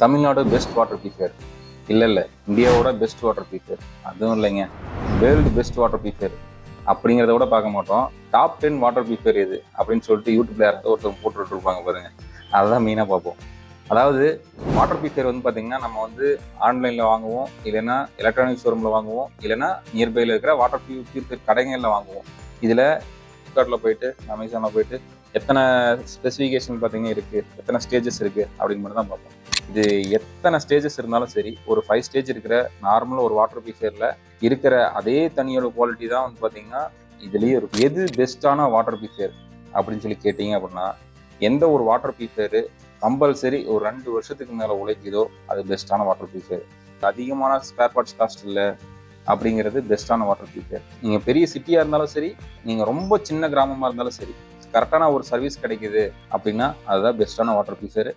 Tamil Nadu best water purifier இல்லை இந்தியாவோட best water purifier அதுவும் இல்லைங்க, வேர்ல்டு பெஸ்ட் வாட்டர் ப்யூரிஃபையர் அப்படிங்கிறத கூட பார்க்க மாட்டோம். டாப் 10 வாட்டர் ப்யூரிஃபையர் எது அப்படின்னு சொல்லிட்டு யூடியூப்ல யாராவது ஒருத்தவங்க போட்டுட்டு இருப்பாங்க பாருங்க, அதுதான் மெயினாக பார்ப்போம். அதாவது வாட்டர் ப்யூரிஃபையர் வந்து பார்த்தீங்கன்னா நம்ம வந்து ஆன்லைனில் வாங்குவோம், இல்லைன்னா எலக்ட்ரானிக் ஷோரூமில் வாங்குவோம், இல்லைன்னா நியர்பையில் இருக்கிற வாட்டர் ப்யூரிஃபையர் கடைகளில் வாங்குவோம். இதில் ஃப்ளிப்கார்ட்டில் போயிட்டு அமேசானில் போயிட்டு எத்தனை ஸ்பெசிஃபிகேஷன் பார்த்தீங்கன்னா இருக்குது, எத்தனை ஸ்டேஜஸ் இருக்குது அப்படின்னு மட்டும் தான் பார்ப்போம். இது எத்தனை ஸ்டேஜஸ் இருந்தாலும் சரி, ஒரு 5 ஸ்டேஜ் இருக்கிற நார்மலாக ஒரு வாட்டர் ப்யூரிஃபையரில் இருக்கிற அதே தண்ணியோட குவாலிட்டி தான் வந்து பார்த்தீங்கன்னா இதுலேயே இருக்கும். எது பெஸ்ட்டான வாட்டர் ப்யூரிஃபையர் அப்படின்னு சொல்லி கேட்டிங்க அப்படின்னா, எந்த ஒரு வாட்டர் ப்யூரிஃபையரு கம்பல்சரி ஒரு 2 வருஷத்துக்கு மேலே உழைக்குதோ அது பெஸ்ட்டான வாட்டர் ப்யூரிஃபையர். அதிகமான ஸ்பேர் பார்ட்ஸ் காஸ்ட் இல்லை அப்படிங்கிறது பெஸ்ட்டான வாட்டர் ப்யூரிஃபையர். நீங்கள் பெரிய சிட்டியாக இருந்தாலும் சரி, நீங்கள் ரொம்ப சின்ன கிராமமாக இருந்தாலும் சரி, கரெக்டான ஒரு சர்வீஸ் கிடைக்குது அப்படின்னா அதுதான் பெஸ்ட்டான வாட்டர் ப்யூரிஃபையர்.